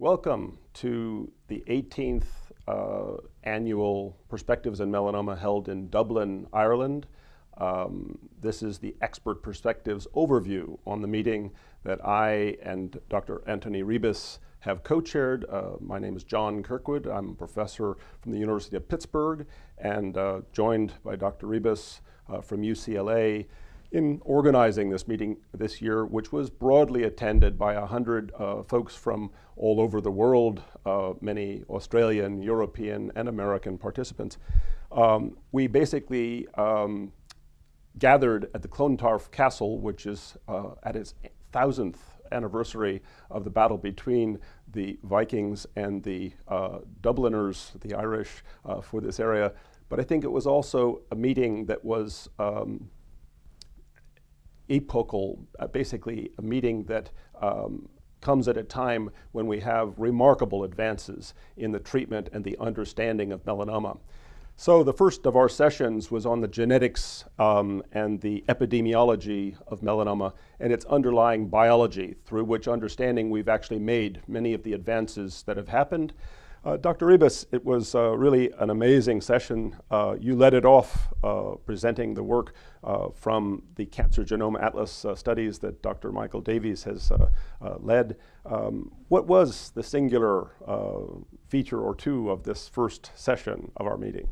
Welcome to the 18th annual Perspectives in Melanoma held in Dublin, Ireland. This is the Expert Perspectives overview on the meeting that I and Dr. Anthony Rebus have co-chaired. My name is John Kirkwood. I'm a professor from the University of Pittsburgh and joined by Dr. Rebus from UCLA in organizing this meeting this year, which was broadly attended by 100 folks from all over the world, many Australian, European, and American participants. We basically gathered at the Clontarf Castle, which is at its 1000th anniversary of the battle between the Vikings and the Dubliners, the Irish, for this area. But I think it was also a meeting that was epochal, basically a meeting that comes at a time when we have remarkable advances in the treatment and the understanding of melanoma. So the first of our sessions was on the genetics and the epidemiology of melanoma and its underlying biology, through which understanding we've actually made many of the advances that have happened. Dr. Rebus, it was really an amazing session. You led it off presenting the work from the Cancer Genome Atlas studies that Dr. Michael Davies has led. What was the singular feature or two of this first session of our meeting?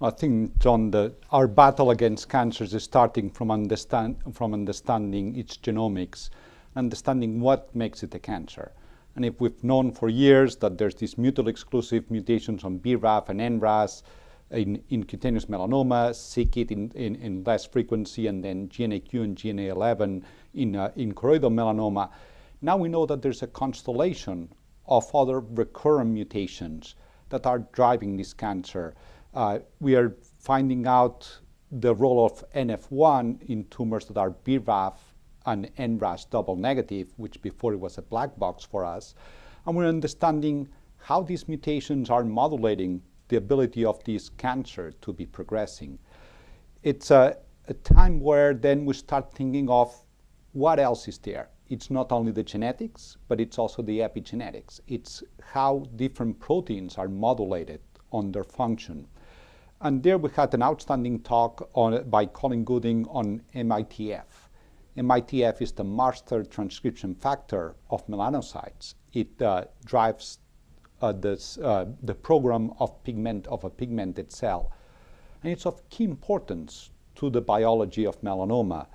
I think, John, our battle against cancers is starting from understanding its genomics, understanding what makes it a cancer. And if we've known for years that there's these mutual exclusive mutations on BRAF and NRAS in cutaneous melanoma, c-KIT in less frequency, and then GNAQ and GNA11 in choroidal melanoma, now we know that there's a constellation of other recurrent mutations that are driving this cancer. We are finding out the role of NF1 in tumors that are BRAF and NRAS double negative, which before it was a black box for us. And we're understanding how these mutations are modulating the ability of this cancer to be progressing. It's a time where then we start thinking of what else is there. It's not only the genetics, but it's also the epigenetics. It's how different proteins are modulated on their function. And there we had an outstanding talk by Colin Gooding on MITF. MITF is the master transcription factor of melanocytes. It drives the program of a pigmented cell. And it's of key importance to the biology of melanoma.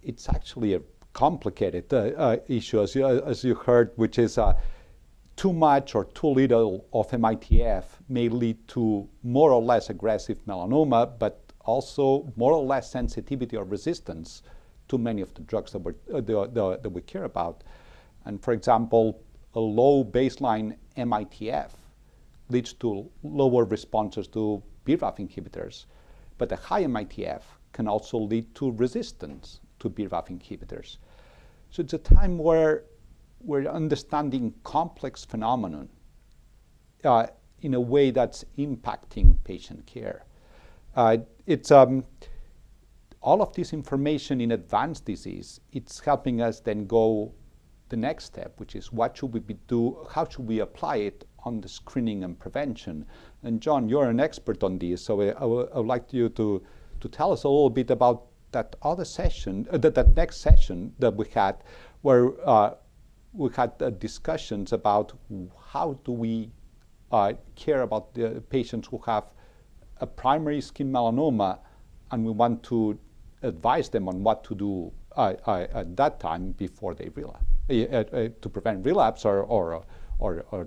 It's actually a complicated issue, as you heard, which is too much or too little of MITF may lead to more or less aggressive melanoma, but also more or less sensitivity or resistance to many of the drugs that we care about. And for example, a low baseline MITF leads to lower responses to BRAF inhibitors, but a high MITF can also lead to resistance to BRAF inhibitors. So it's a time where we're understanding complex phenomenon in a way that's impacting patient care. All of this information in advanced disease, it's helping us then go the next step, which is what should we do, how should we apply it on the screening and prevention? And John, you're an expert on this, so I would like you to tell us a little bit about that other session, that next session that we had, where we had discussions about how do we care about the patients who have a primary skin melanoma, and we want to advise them on what to do at that time before they relapse, to prevent relapse or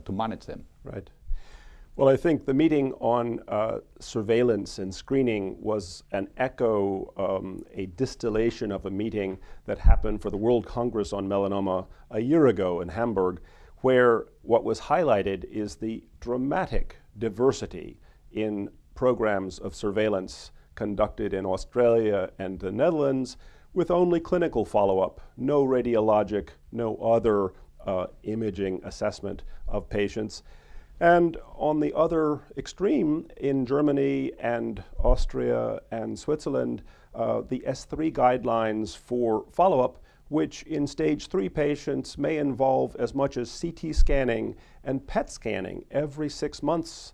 to manage them. Right. Well, I think the meeting on surveillance and screening was an echo, a distillation of a meeting that happened for the World Congress on Melanoma a year ago in Hamburg, where what was highlighted is the dramatic diversity in programs of surveillance conducted in Australia and the Netherlands with only clinical follow-up, no radiologic, no other imaging assessment of patients. And on the other extreme, in Germany and Austria and Switzerland, the S3 guidelines for follow-up which in stage 3 patients may involve as much as CT scanning and PET scanning every 6 months,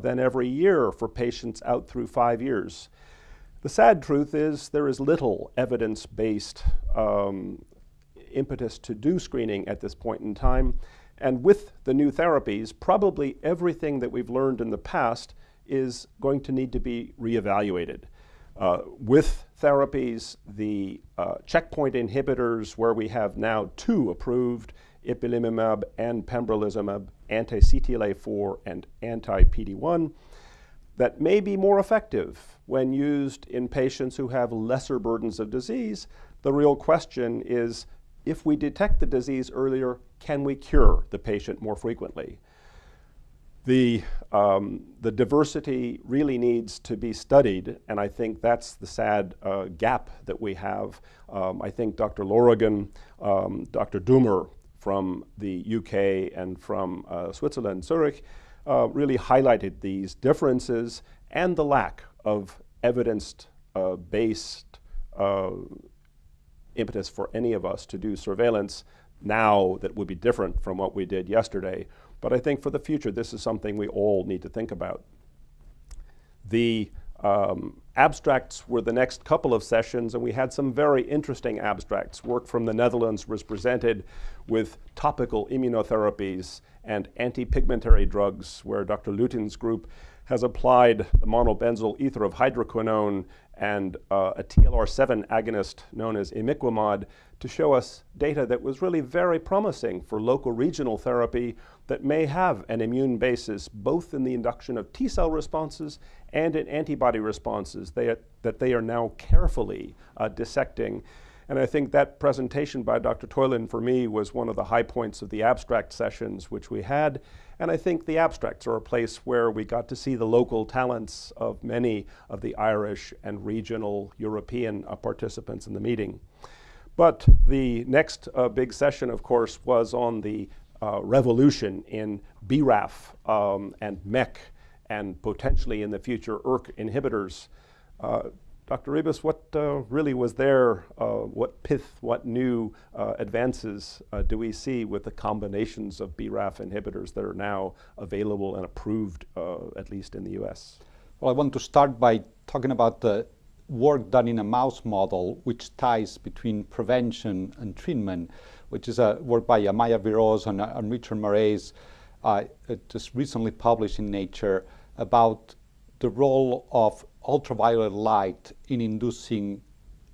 then every year for patients out through 5 years. The sad truth is there is little evidence-based impetus to do screening at this point in time. And with the new therapies, probably everything that we've learned in the past is going to need to be reevaluated. With therapies, the checkpoint inhibitors, where we have now 2 approved, ipilimumab and pembrolizumab, anti-CTLA-4 and anti-PD-1, that may be more effective when used in patients who have lesser burdens of disease. The real question is, if we detect the disease earlier, can we cure the patient more frequently? The diversity really needs to be studied, and I think that's the sad gap that we have. I think Dr. Lorigan, Dr. Doomer from the UK and from Switzerland, Zurich, really highlighted these differences and the lack of evidence-based impetus for any of us to do surveillance now that would be different from what we did yesterday. But I think for the future, this is something we all need to think about. The abstracts were the next couple of sessions, and we had some very interesting abstracts. Work from the Netherlands was presented with topical immunotherapies and anti-pigmentary drugs, where Dr. Lutin's group has applied the monobenzyl ether of hydroquinone and a TLR7 agonist known as imiquimod to show us data that was really very promising for local regional therapy that may have an immune basis both in the induction of T-cell responses and in antibody responses that they are now carefully dissecting. And I think that presentation by Dr. Toylan for me was one of the high points of the abstract sessions which we had. And I think the abstracts are a place where we got to see the local talents of many of the Irish and regional European participants in the meeting. But the next big session, of course, was on the revolution in BRAF and MEK and potentially in the future ERK inhibitors. Dr. Rebus, what really was there? What new advances do we see with the combinations of BRAF inhibitors that are now available and approved, at least in the US? Well, I want to start by talking about the work done in a mouse model which ties between prevention and treatment, which is a work by Amaya Viroz and Richard Moraes, just recently published in Nature, about the role of ultraviolet light in inducing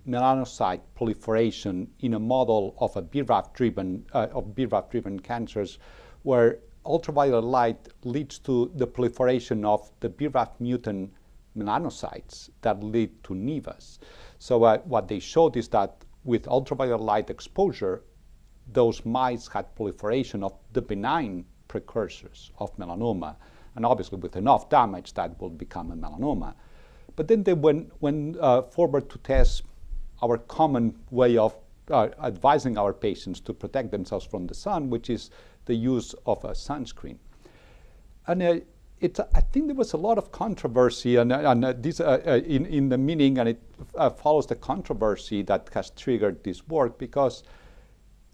melanocyte proliferation in a model of a BRAF-driven cancers, where ultraviolet light leads to the proliferation of the BRAF mutant melanocytes that lead to nevus. So what they showed is that with ultraviolet light exposure, those mice had proliferation of the benign precursors of melanoma, and obviously with enough damage that will become a melanoma. But then they went forward to test our common way of advising our patients to protect themselves from the sun, which is the use of a sunscreen. And I think there was a lot of controversy in the meeting, and it follows the controversy that has triggered this work, because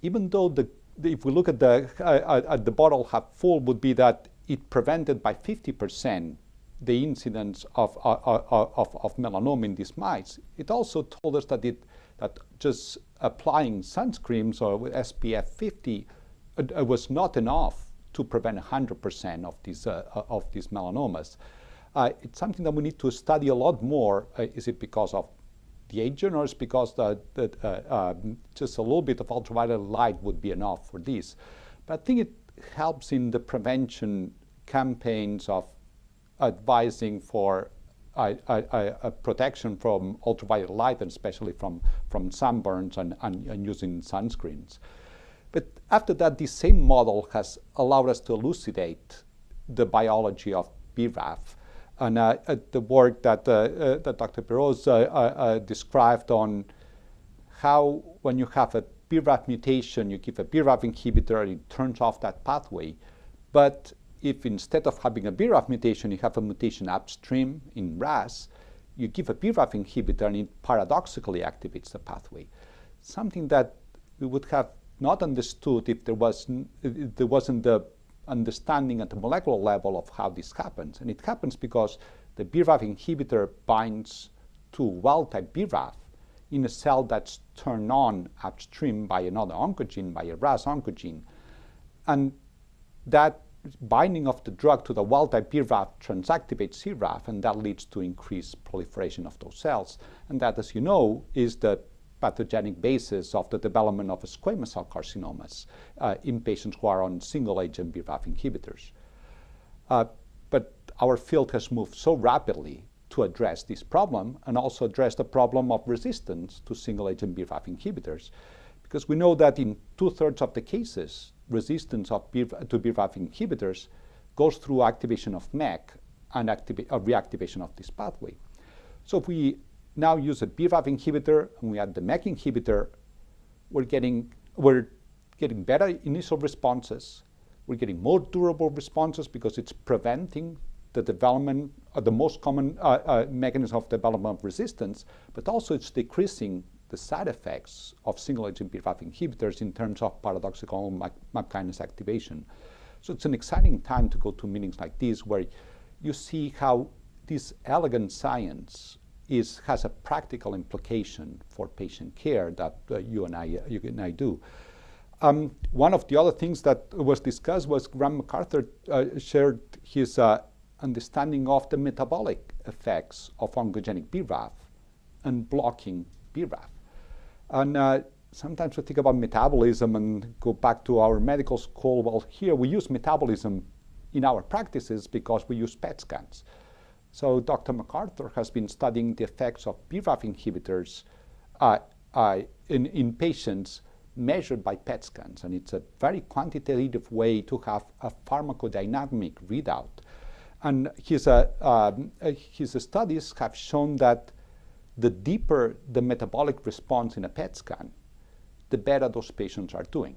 even though if we look at the bottle half full, would be that it prevented by 50% the incidence of melanoma in these mice, it also told us that just applying sunscreens or with SPF 50 was not enough to prevent 100% of these melanomas. It's something that we need to study a lot more. Is it because of the agent, or is it because just a little bit of ultraviolet light would be enough for this? But I think it helps in the prevention campaigns of advising for a protection from ultraviolet light, and especially from sunburns and using sunscreens. But after that, this same model has allowed us to elucidate the biology of BRAF. And the work that Dr. Viroz described on how when you have a BRAF mutation, you give a BRAF inhibitor and it turns off that pathway. But if instead of having a BRAF mutation, you have a mutation upstream in RAS, you give a BRAF inhibitor and it paradoxically activates the pathway. Something that we would have not understood if there wasn't the understanding at the molecular level of how this happens. And it happens because the BRAF inhibitor binds to wild-type BRAF in a cell that's turned on upstream by another oncogene, by a RAS oncogene. And that binding of the drug to the wild-type BRAF transactivates CRAF, and that leads to increased proliferation of those cells. And that, as you know, is the pathogenic basis of the development of squamous cell carcinomas in patients who are on single-agent BRAF inhibitors. But our field has moved so rapidly to address this problem and also address the problem of resistance to single-agent BRAF inhibitors, because we know that in 2/3 of the cases, resistance to BRAF inhibitors goes through activation of MEK and reactivation of this pathway. So if we now use a BRAF inhibitor and we add the MEK inhibitor, we're getting better initial responses. We're getting more durable responses because it's preventing the development of the most common mechanism of development of resistance, but also it's decreasing the side effects of single-agent BRAF inhibitors in terms of paradoxical MAP kinase activation. So it's an exciting time to go to meetings like this where you see how this elegant science has a practical implication for patient care that you and I do. One of the other things that was discussed was Graham MacArthur shared his understanding of the metabolic effects of oncogenic BRAF and blocking BRAF. And sometimes we think about metabolism and go back to our medical school. Well, here we use metabolism in our practices because we use PET scans. So Dr. MacArthur has been studying the effects of BRAF inhibitors in patients measured by PET scans. And it's a very quantitative way to have a pharmacodynamic readout. And his studies have shown that the deeper the metabolic response in a PET scan, the better those patients are doing.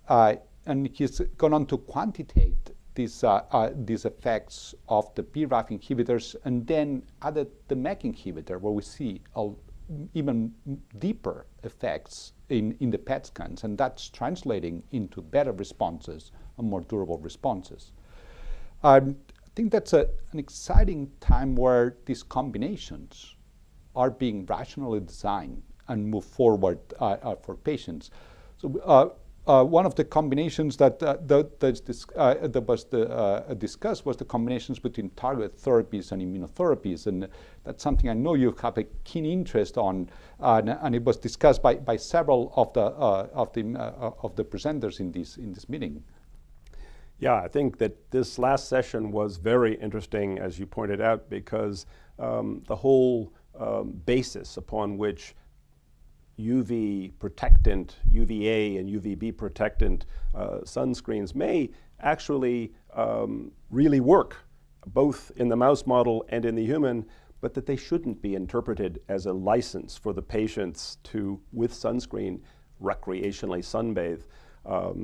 And he's gone on to quantitate these effects of the BRAF inhibitors and then added the MEK inhibitor, where we see even deeper effects in the PET scans, and that's translating into better responses and more durable responses. I think that's an exciting time where these combinations are being rationally designed and move forward for patients. So one of the combinations that was discussed was the combinations between targeted therapies and immunotherapies, and that's something I know you have a keen interest on, and it was discussed by several of the presenters in this meeting. Yeah, I think that this last session was very interesting, as you pointed out, because the whole basis upon which UV protectant, UVA and UVB protectant sunscreens may actually really work, both in the mouse model and in the human, but that they shouldn't be interpreted as a license for the patients to, with sunscreen, recreationally sunbathe.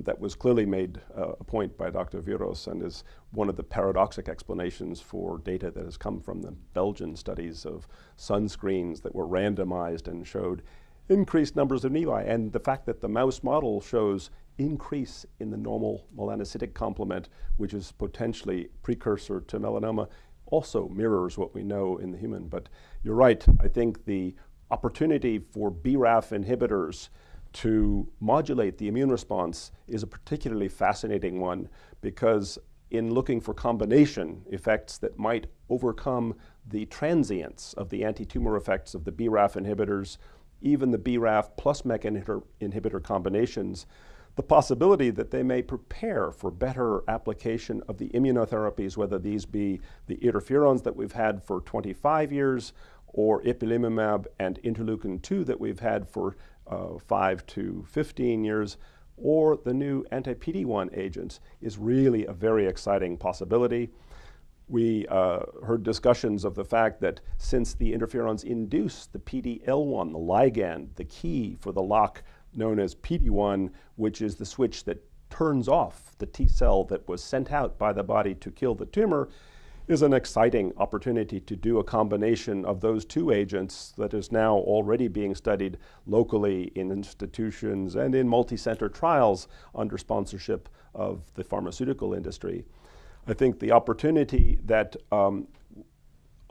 That was clearly made a point by Dr. Viros and is one of the paradoxic explanations for data that has come from the Belgian studies of sunscreens that were randomized and showed increased numbers of nevi. And the fact that the mouse model shows increase in the normal melanocytic complement, which is potentially precursor to melanoma, also mirrors what we know in the human. But you're right, I think the opportunity for BRAF inhibitors to modulate the immune response is a particularly fascinating one, because in looking for combination effects that might overcome the transience of the anti-tumor effects of the BRAF inhibitors, even the BRAF plus MEK inhibitor combinations, the possibility that they may prepare for better application of the immunotherapies, whether these be the interferons that we've had for 25 years or ipilimumab and interleukin-2 that we've had for 5 to 15 years, or the new anti-PD-1 agents, is really a very exciting possibility. We heard discussions of the fact that since the interferons induce the PD-L1, the ligand, the key for the lock known as PD-1, which is the switch that turns off the T cell that was sent out by the body to kill the tumor, is an exciting opportunity to do a combination of those two agents that is now already being studied locally in institutions and in multi-center trials under sponsorship of the pharmaceutical industry. I think the opportunity that other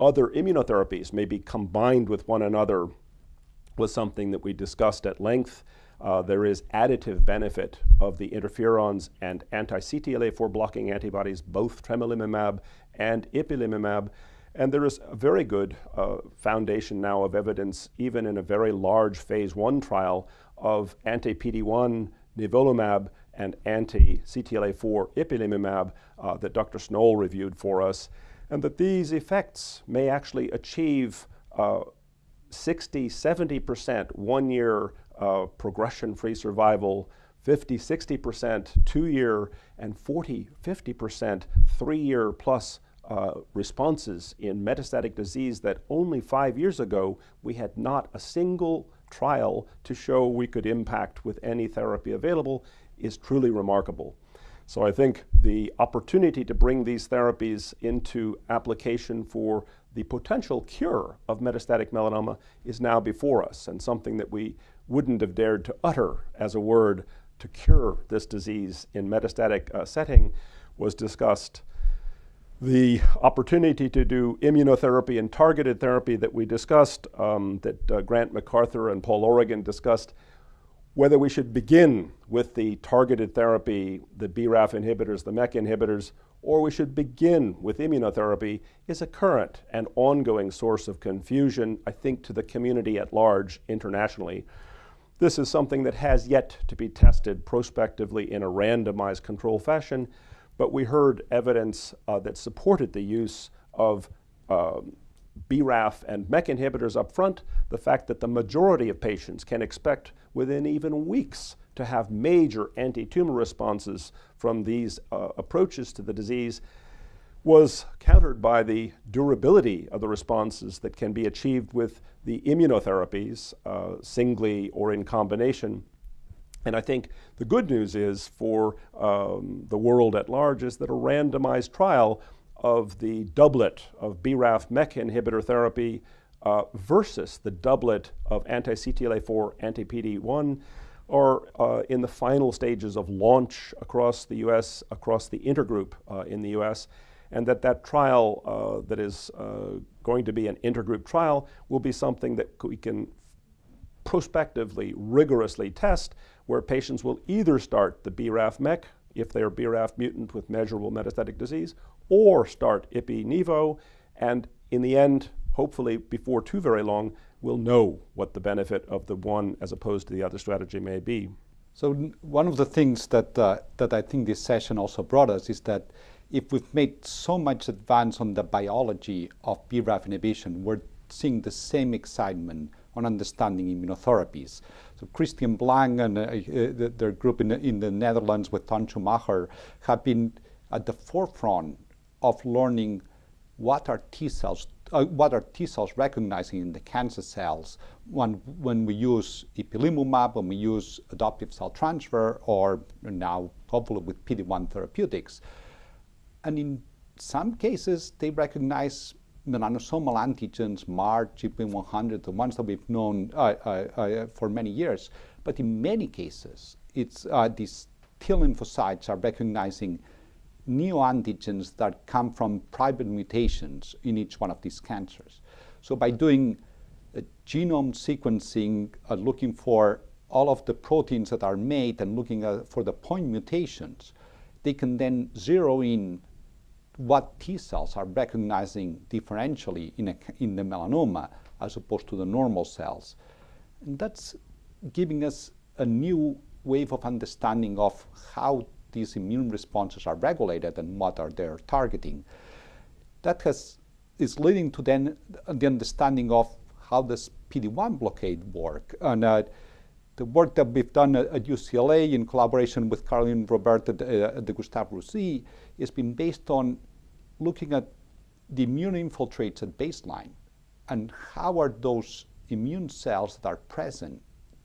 immunotherapies may be combined with one another was something that we discussed at length. There is additive benefit of the interferons and anti-CTLA-4 blocking antibodies, both tremelimumab and ipilimumab, and there is a very good foundation now of evidence, even in a very large phase 1 trial of anti-PD-1 nivolumab and anti-CTLA-4 ipilimumab that Dr. Snoll reviewed for us, and that these effects may actually achieve 60-70% 1-year progression-free survival, 50-60% 2-year, and 40-50% 3-year plus responses in metastatic disease that only 5 years ago we had not a single trial to show we could impact with any therapy available is truly remarkable. So I think the opportunity to bring these therapies into application for the potential cure of metastatic melanoma is now before us, and something that we wouldn't have dared to utter as a word to cure this disease in metastatic setting was discussed. The opportunity to do immunotherapy and targeted therapy that we discussed, that Grant MacArthur and Paul Oregon discussed, whether we should begin with the targeted therapy, the BRAF inhibitors, the MEK inhibitors, or we should begin with immunotherapy is a current and ongoing source of confusion, I think, to the community at large internationally. This is something that has yet to be tested prospectively in a randomized control fashion, but we heard evidence that supported the use of BRAF and MEK inhibitors up front, the fact that the majority of patients can expect within even weeks to have major anti-tumor responses from these approaches to the disease was countered by the durability of the responses that can be achieved with the immunotherapies, singly or in combination. And I think the good news is for the world at large is that a randomized trial of the doublet of BRAF-MEK inhibitor therapy versus the doublet of anti-CTLA-4, anti-PD-1 are in the final stages of launch across the U.S., across the intergroup in the U.S., and that trial that is going to be an intergroup trial will be something that we can prospectively, rigorously test, where patients will either start the BRAF-MEK if they are BRAF mutant with measurable metastatic disease, or start Ipi-Nivo, and in the end, hopefully before too very long, we'll know what the benefit of the one as opposed to the other strategy may be. So one of the things that I think this session also brought us is that if we've made so much advance on the biology of BRAF inhibition, we're seeing the same excitement on understanding immunotherapies. So Christian Blanc and their group in the Netherlands with Ton Schumacher have been at the forefront of learning what are T cells recognizing in the cancer cells when we use ipilimumab, when we use adoptive cell transfer, or now hopefully with PD-1 therapeutics. And in some cases, they recognize melanosomal antigens, MAR, GP100, the ones that we've known for many years. But in many cases, it's these T lymphocytes are recognizing neoantigens that come from private mutations in each one of these cancers. So by doing genome sequencing, looking for all of the proteins that are made and looking for the point mutations, they can then zero in what T cells are recognizing differentially in the melanoma as opposed to the normal cells. And that's giving us a new wave of understanding of how these immune responses are regulated and what are they targeting. That is leading to then the understanding of how does PD-1 blockade work. And the work that we've done at UCLA in collaboration with Caroline Robert at the Gustave Roussy has been based on looking at the immune infiltrates at baseline and how are those immune cells that are present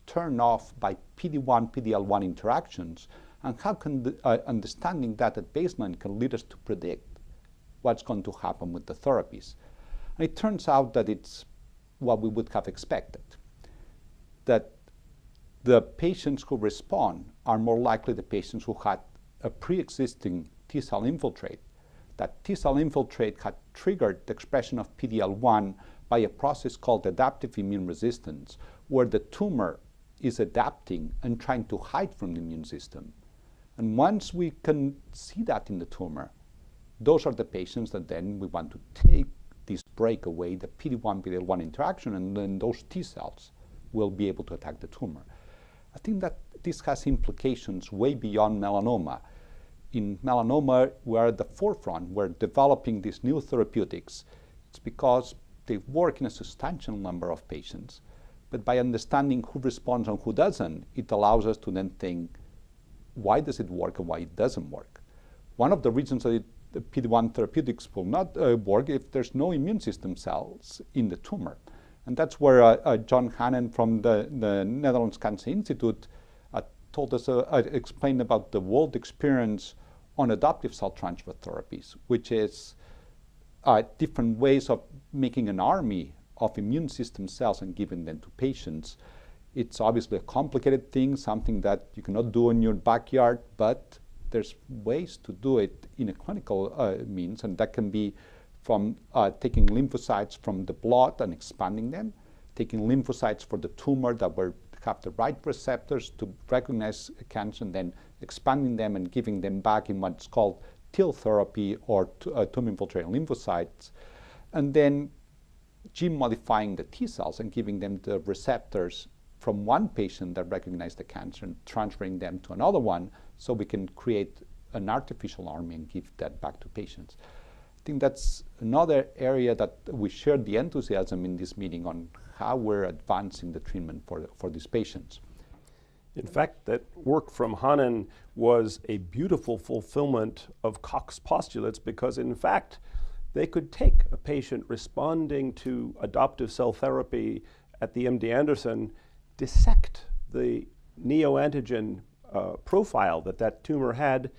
turned off by PD-1, PD-L1 interactions, and how can understanding that at baseline can lead us to predict what's going to happen with the therapies. And it turns out that it's what we would have expected, that the patients who respond are more likely the patients who had a pre-existing T-cell infiltrate. That T-cell infiltrate had triggered the expression of PD-L1 by a process called adaptive immune resistance, where the tumor is adapting and trying to hide from the immune system. And once we can see that in the tumor, those are the patients that then we want to take this break away, the PD-1-PD-L1 interaction, and then those T cells will be able to attack the tumor. I think that this has implications way beyond melanoma. In melanoma, we're at the forefront. We're developing these new therapeutics. It's because they work in a substantial number of patients. But by understanding who responds and who doesn't, it allows us to then think, why does it work and why it doesn't work? One of the reasons that the PD-1 therapeutics will not work if there's no immune system cells in the tumor. And that's where John Hannan from the Netherlands Cancer Institute told us, explained about the world experience on adoptive cell transfer therapies, which is different ways of making an army of immune system cells and giving them to patients. It's obviously a complicated thing, something that you cannot do in your backyard, but there's ways to do it in a clinical means, and that can be from taking lymphocytes from the blood and expanding them, taking lymphocytes for the tumor that have the right receptors to recognize cancer, and then expanding them and giving them back in what's called TIL therapy or tumor-infiltrating lymphocytes, and then gene modifying the T cells and giving them the receptors from one patient that recognize the cancer and transferring them to another one so we can create an artificial army and give that back to patients. I think that's another area that we shared the enthusiasm in this meeting on how we're advancing the treatment for these patients. In fact, that work from Hannan was a beautiful fulfillment of Koch's postulates, because in fact, they could take a patient responding to adoptive cell therapy at the MD Anderson, dissect the neoantigen profile that tumor had,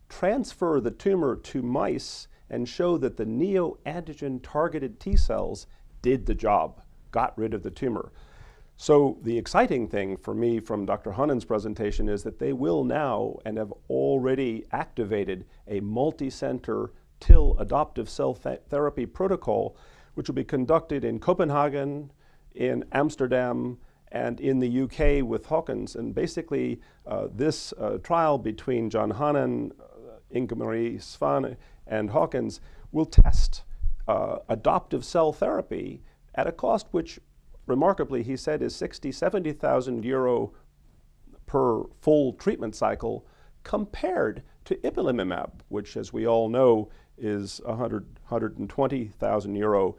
transfer the tumor to mice, and show that the neoantigen targeted T cells did the job, got rid of the tumor. So the exciting thing for me from Dr. Hannan's presentation is that they will now and have already activated a multi-center TIL adoptive cell therapy protocol, which will be conducted in Copenhagen, in Amsterdam, and in the UK with Hawkins. And basically, this trial between John Hannan, Inge Marie Svane, and Hawkins will test adoptive cell therapy at a cost which, remarkably, he said, is 70,000 euro per full treatment cycle, compared to ipilimumab, which, as we all know, is 120,000 euro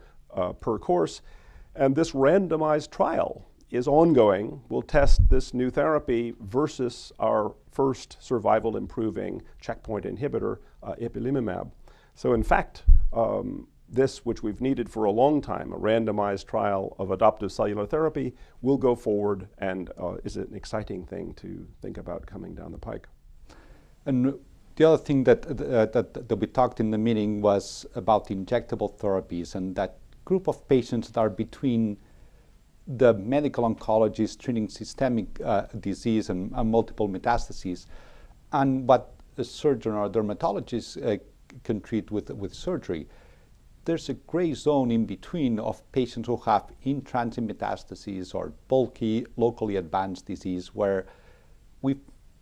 per course. And this randomized trial is ongoing. We'll test this new therapy versus our first survival improving checkpoint inhibitor, ipilimumab. So in fact, this, which we've needed for a long time, a randomized trial of adoptive cellular therapy, will go forward and is an exciting thing to think about coming down the pike. And the other thing that we talked in the meeting was about injectable therapies, and that group of patients that are between the medical oncologist treating systemic disease and multiple metastases, and what a surgeon or a dermatologist can treat with surgery. There's a gray zone in between of patients who have in-transit metastases or bulky, locally advanced disease, where we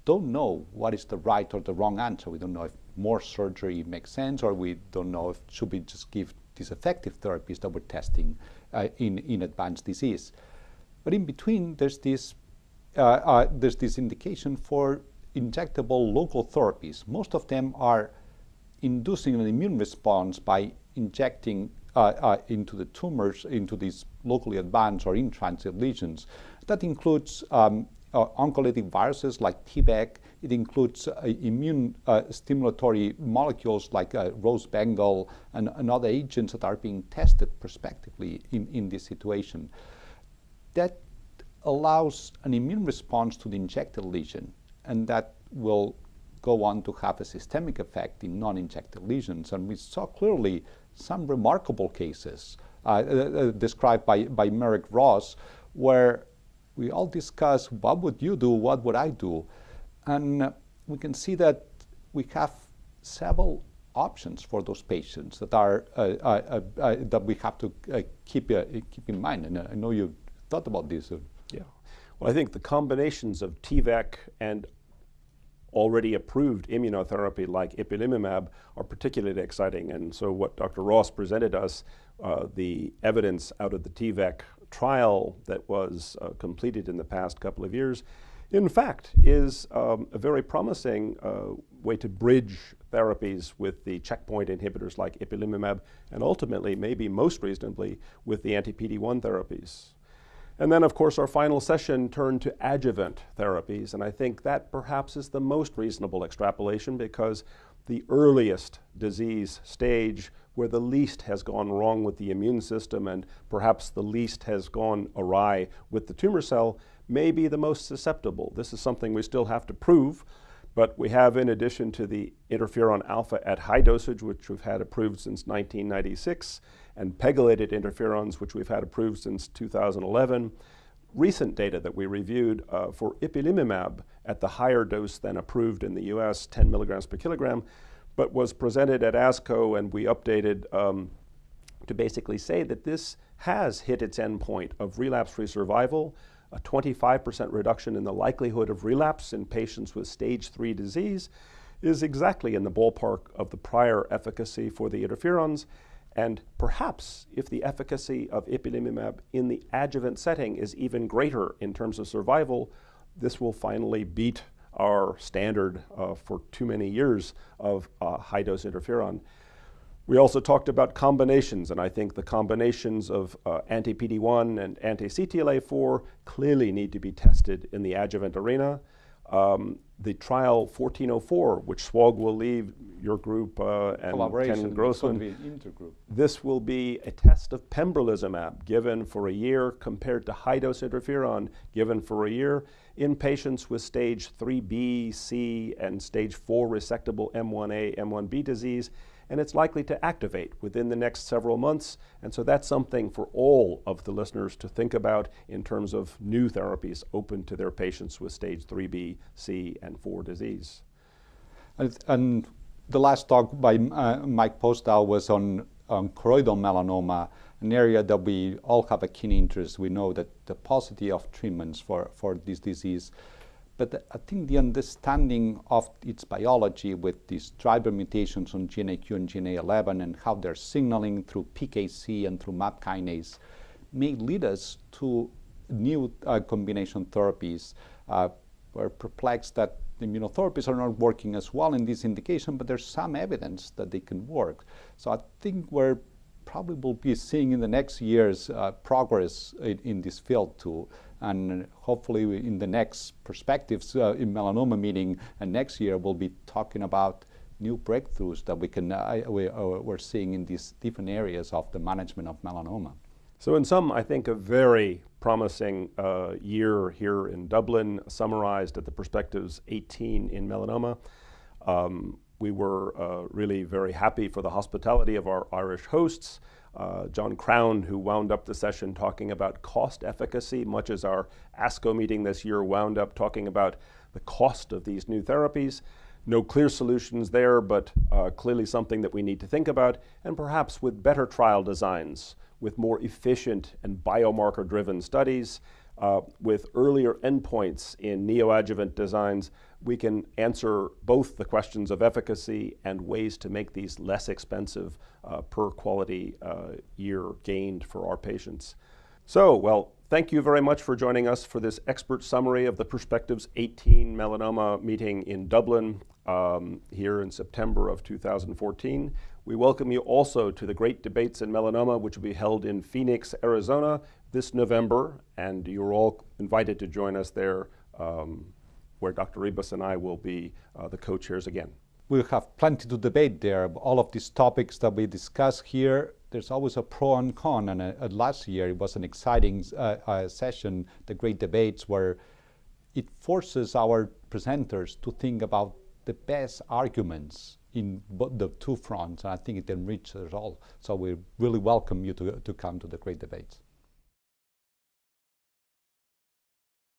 don't know what is the right or the wrong answer. We don't know if more surgery makes sense, or we don't know if should we just give these effective therapies that we're testing in advanced disease. But in between, there's this indication for injectable local therapies. Most of them are inducing an immune response by injecting into the tumors, into these locally advanced or in-transit lesions. That includes oncolytic viruses like T-VEC. It includes immune stimulatory molecules like rose bengal and other agents that are being tested prospectively in this situation. That allows an immune response to the injected lesion, and that will go on to have a systemic effect in non-injected lesions. And we saw clearly some remarkable cases described by Merrick Ross, where we all discuss what would you do, what would I do? And we can see that we have several options for those patients that are that we have to keep in mind. And I know you thought about this. Yeah. Well, I think the combinations of TVEC and already approved immunotherapy like ipilimumab are particularly exciting. And so what Dr. Ross presented us, the evidence out of the TVEC trial that was completed in the past couple of years, in fact, is a very promising way to bridge therapies with the checkpoint inhibitors like ipilimumab, and ultimately, maybe most reasonably, with the anti-PD-1 therapies. And then, of course, our final session turned to adjuvant therapies, and I think that perhaps is the most reasonable extrapolation, because the earliest disease stage, where the least has gone wrong with the immune system and perhaps the least has gone awry with the tumor cell, may be the most susceptible. This is something we still have to prove, but we have, in addition to the interferon alpha at high dosage, which we've had approved since 1996, and pegylated interferons, which we've had approved since 2011, recent data that we reviewed for ipilimumab at the higher dose than approved in the US, 10 milligrams per kilogram, but was presented at ASCO, and we updated to basically say that this has hit its endpoint of relapse-free survival, a 25% reduction in the likelihood of relapse in patients with stage 3 disease is exactly in the ballpark of the prior efficacy for the interferons. And perhaps if the efficacy of ipilimumab in the adjuvant setting is even greater in terms of survival, this will finally beat our standard for too many years of high-dose interferon. We also talked about combinations, and I think the combinations of anti-PD-1 and anti-CTLA-4 clearly need to be tested in the adjuvant arena. The trial 1404, which SWOG will lead your group and Ken Grossman, this will be a test of pembrolizumab given for a year compared to high-dose interferon given for a year in patients with stage 3B, C, and stage 4 resectable M1A, M1B disease, and it's likely to activate within the next several months. And so that's something for all of the listeners to think about in terms of new therapies open to their patients with stage 3B, C, and 4 disease. And the last talk by Mike Postow was on choroidal melanoma, an area that we all have a keen interest. We know that the paucity of treatments for this disease. But I think the understanding of its biology with these driver mutations on GNAQ and GNA11 and how they're signaling through PKC and through MAP kinase may lead us to new combination therapies. We're perplexed that immunotherapies are not working as well in this indication, but there's some evidence that they can work. So I think we're probably will be seeing in the next years progress in this field too. And hopefully in the next perspectives in melanoma meeting and next year we'll be talking about new breakthroughs that we're seeing in these different areas of the management of melanoma. So in sum, I think a very promising year here in Dublin, summarized at the Perspectives 18 in melanoma. We were really very happy for the hospitality of our Irish hosts. John Crown, who wound up the session talking about cost efficacy, much as our ASCO meeting this year wound up talking about the cost of these new therapies. No clear solutions there, but clearly something that we need to think about, and perhaps with better trial designs, with more efficient and biomarker-driven studies, with earlier endpoints in neoadjuvant designs, we can answer both the questions of efficacy and ways to make these less expensive per quality year gained for our patients. So, well, thank you very much for joining us for this expert summary of the Perspectives 18 melanoma meeting in Dublin here in September of 2014. We welcome you also to the Great Debates in Melanoma, which will be held in Phoenix, Arizona this November, and you're all invited to join us there, where Dr. Ribas and I will be the co-chairs again. We'll have plenty to debate there. All of these topics that we discuss here, there's always a pro and con, and last year it was an exciting session, the Great Debates, where it forces our presenters to think about the best arguments in the two fronts, and I think it enriches us all. So we really welcome you to come to the great debates.